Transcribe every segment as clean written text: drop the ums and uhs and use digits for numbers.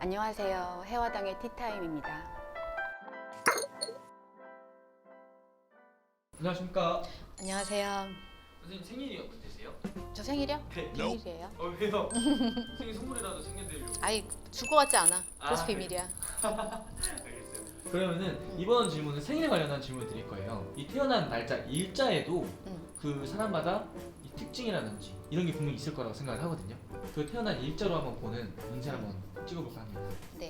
안녕하세요. 해화당의 티타임입니다. 안녕하십니까. 안녕하세요. 선생님 생일이 어떻게 되세요? 저 생일이요? 네. 비밀이에요. 왜요? 생일 선물이라도 챙겨드리려고. 아이, 줄 것 같지 않아. 그래서 아, 비밀이야. 알겠어요. 그러면은 이번 질문은 생일에 관련한 질문을 드릴 거예요. 이 태어난 날짜 일자에도 그 사람마다 이 특징이라든지 이런 게 분명히 있을 거라고 생각을 하거든요. 그 태어난 일자로 한번 보는 운세를 한번 찍어볼까 합니다. 네.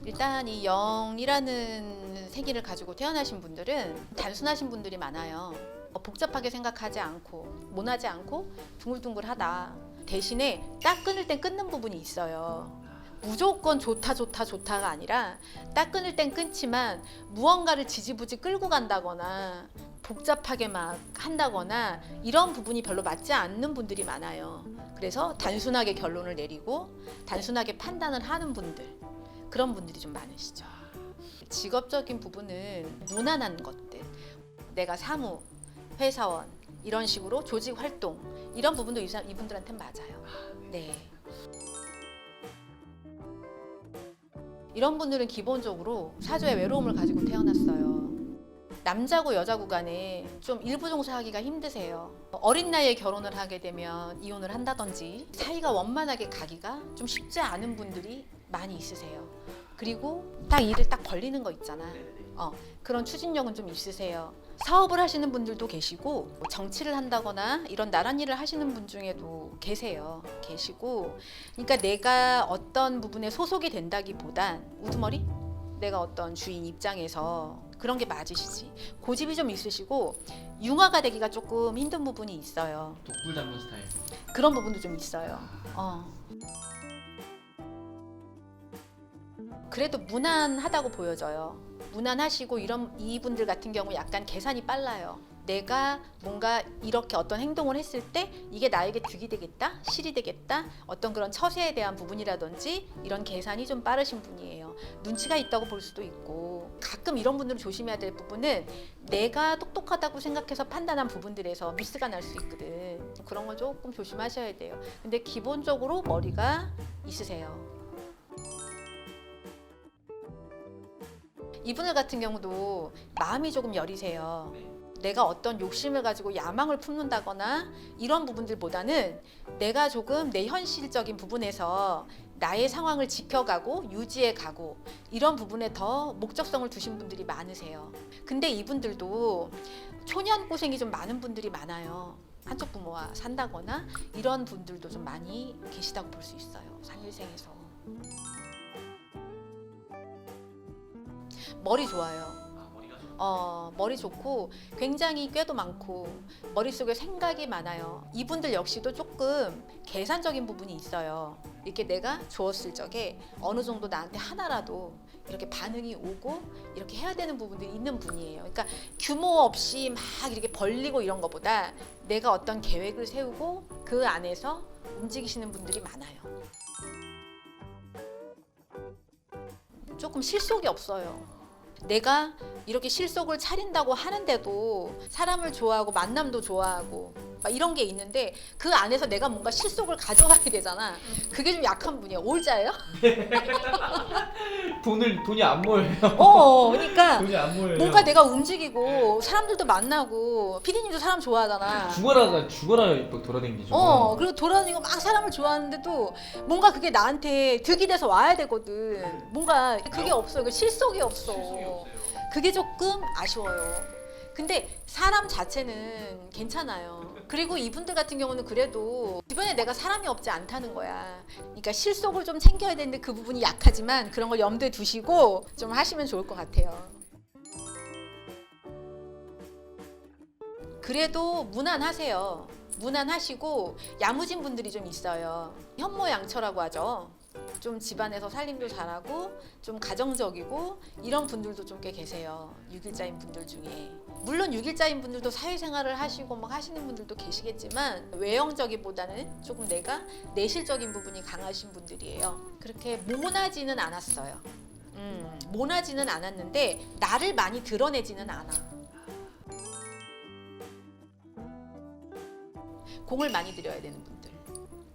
일단 이 0이라는 생일을 가지고 태어나신 분들은 단순하신 분들이 많아요. 복잡하게 생각하지 않고 모나지 않고 둥글둥글하다. 대신에 딱 끊을 땐 끊는 부분이 있어요. 무조건 좋다가 아니라 딱 끊을 땐 끊지만 무언가를 지지부지 끌고 간다거나 복잡하게 막 한다거나 이런 부분이 별로 맞지 않는 분들이 많아요. 그래서 단순하게 결론을 내리고 단순하게 판단을 하는 분들, 그런 분들이 좀 많으시죠. 직업적인 부분은 무난한 것들, 내가 사무, 회사원 이런 식으로 조직 활동 이런 부분도 이분들한테는 맞아요. 네. 이런 분들은 기본적으로 사주의 외로움을 가지고 태어났어요. 남자고 여자고 간에 좀 일부종사하기가 힘드세요. 어린 나이에 결혼을 하게 되면 이혼을 한다든지 사이가 원만하게 가기가 좀 쉽지 않은 분들이 많이 있으세요. 그리고 딱 일을 딱 벌리는 거 있잖아. 그런 추진력은 좀 있으세요. 사업을 하시는 분들도 계시고 정치를 한다거나 이런 나란 일을 하시는 분 중에도 계시고 그러니까 내가 어떤 부분에 소속이 된다기보단 우두머리? 내가 어떤 주인 입장에서 그런 게 맞으시지. 고집이 좀 있으시고 융화가 되기가 조금 힘든 부분이 있어요. 독불 잡는 스타일. 그런 부분도 좀 있어요. 그래도 무난하다고 보여져요. 무난하시고 이분들 같은 경우 약간 계산이 빨라요. 내가 뭔가 이렇게 어떤 행동을 했을 때 이게 나에게 득이 되겠다, 실이 되겠다, 어떤 그런 처세에 대한 부분이라든지 이런 계산이 좀 빠르신 분이에요. 눈치가 있다고 볼 수도 있고 가끔 이런 분들은 조심해야 될 부분은 내가 똑똑하다고 생각해서 판단한 부분들에서 미스가 날 수 있거든. 그런 건 조금 조심하셔야 돼요. 근데 기본적으로 머리가 있으세요. 이분들 같은 경우도 마음이 조금 여리세요. 내가 어떤 욕심을 가지고 야망을 품는다거나 이런 부분들보다는 내가 조금 내 현실적인 부분에서 나의 상황을 지켜가고 유지해가고 이런 부분에 더 목적성을 두신 분들이 많으세요. 근데 이분들도 초년고생이 좀 많은 분들이 많아요. 한쪽 부모와 산다거나 이런 분들도 좀 많이 계시다고 볼 수 있어요. 산일생에서. 머리 좋아요. 머리 좋고 굉장히 꾀도 많고 머릿속에 생각이 많아요. 이분들 역시도 조금 계산적인 부분이 있어요. 이렇게 내가 주었을 적에 어느 정도 나한테 하나라도 이렇게 반응이 오고 이렇게 해야 되는 부분들이 있는 분이에요. 그러니까 규모 없이 막 이렇게 벌리고 이런 것보다 내가 어떤 계획을 세우고 그 안에서 움직이시는 분들이 많아요. 조금 실속이 없어요. 내가 이렇게 실속을 차린다고 하는데도 사람을 좋아하고 만남도 좋아하고 막 이런 게 있는데 그 안에서 내가 뭔가 실속을 가져가야 되잖아. 그게 좀 약한 분이야. 올자예요? 돈이 안 모여요. 그러니까 돈이 안 모여요. 뭔가 내가 움직이고 사람들도 만나고 피디님도 사람 좋아하잖아. 죽어라 막 돌아다니죠. 그리고 돌아다니고 막 사람을 좋아하는데도 뭔가 그게 나한테 득이 돼서 와야 되거든. 뭔가 그게 없어요. 그 실속이 없어. 그게 조금 아쉬워요. 근데 사람 자체는 괜찮아요. 그리고 이분들 같은 경우는 그래도 주변에 내가 사람이 없지 않다는 거야. 그러니까 실속을 좀 챙겨야 되는데 그 부분이 약하지만 그런 걸 염두에 두시고 좀 하시면 좋을 것 같아요. 그래도 무난하세요. 무난하시고 야무진 분들이 좀 있어요. 현모양처라고 하죠. 좀 집안에서 살림도 잘하고 좀 가정적이고 이런 분들도 좀 꽤 계세요. 6일자인 분들 중에. 물론 6일자인 분들도 사회생활을 하시고 막 하시는 분들도 계시겠지만 외형적이보다는 조금 내가 내실적인 부분이 강하신 분들이에요. 그렇게 모나지는 않았어요. 모나지는 않았는데 나를 많이 드러내지는 않아. 공을 많이 들여야 되는 분들.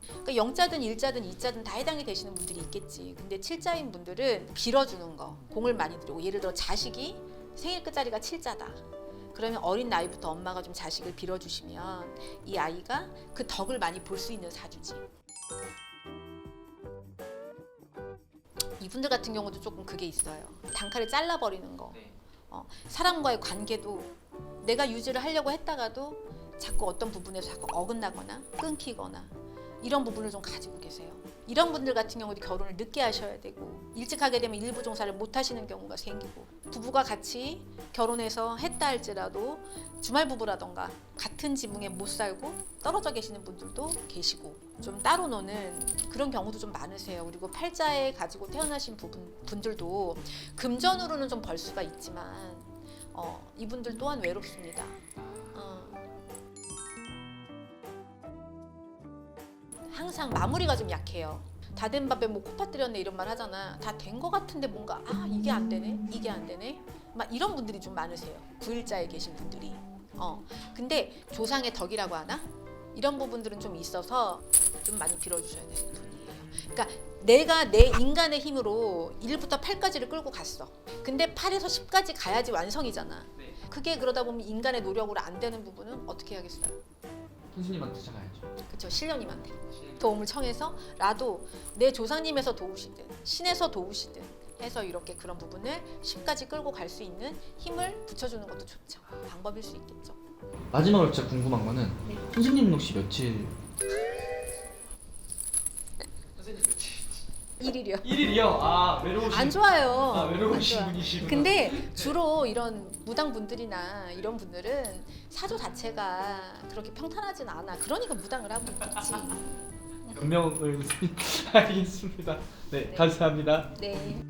그러니까 영자든 일자든 이자든 다 해당이 되시는 분들이 있겠지. 근데 칠자인 분들은 빌어주는 거, 공을 많이 들이고, 예를 들어 자식이 생일 끝자리가 칠자다. 그러면 어린 나이부터 엄마가 좀 자식을 빌어주시면 이 아이가 그 덕을 많이 볼 수 있는 사주지. 이분들 같은 경우도 조금 그게 있어요. 단칼에 잘라버리는 거. 사람과의 관계도 내가 유지를 하려고 했다가도 자꾸 어떤 부분에서 자꾸 어긋나거나 끊기거나 이런 부분을 좀 가지고 계세요. 이런 분들 같은 경우도 결혼을 늦게 하셔야 되고, 일찍 하게 되면 일부 종사를 못 하시는 경우가 생기고, 부부가 같이 결혼해서 했다 할지라도 주말 부부라던가 같은 지붕에 못 살고 떨어져 계시는 분들도 계시고, 좀 따로 노는 그런 경우도 좀 많으세요. 그리고 팔자에 가지고 태어나신 분들도 금전으로는 좀 벌 수가 있지만 이분들 또한 외롭습니다. 항상 마무리가 좀 약해요. 다 된 밥에 뭐 코 파뜨렸네 이런 말 하잖아. 다 된 거 같은데 뭔가 이게 안 되네, 이게 안 되네, 막 이런 분들이 좀 많으세요. 구일자에 계신 분들이. 근데 조상의 덕이라고 하나? 이런 부분들은 좀 있어서 좀 많이 빌어주셔야 되는 분이에요. 그러니까 내가 내 인간의 힘으로 1부터 8까지를 끌고 갔어. 근데 8에서 10까지 가야지 완성이잖아. 그게 그러다 보면 인간의 노력으로 안 되는 부분은 어떻게 해야겠어요? 선생님한테 찾아가야죠. 그렇죠. 신령님한테 도움을 청해서라도 내 조상님에서 도우시든 신에서 도우시든 해서 이렇게 그런 부분을 10까지 끌고 갈 수 있는 힘을 붙여주는 것도 좋죠. 방법일 수 있겠죠. 마지막으로 진짜 궁금한 거는 선생님은 혹시 며칠? 선생님 며칠? 1일이요. 1일이요? 외로우신. 안 좋아요. 외로우신 안 좋아. 분이시구나. 근데 주로 이런 무당분들이나 이런 분들은 사주 자체가 그렇게 평탄하진 않아. 그러니까 무당을 하고 있겠지. 변명을 알겠습니다. 네, 감사합니다. 네.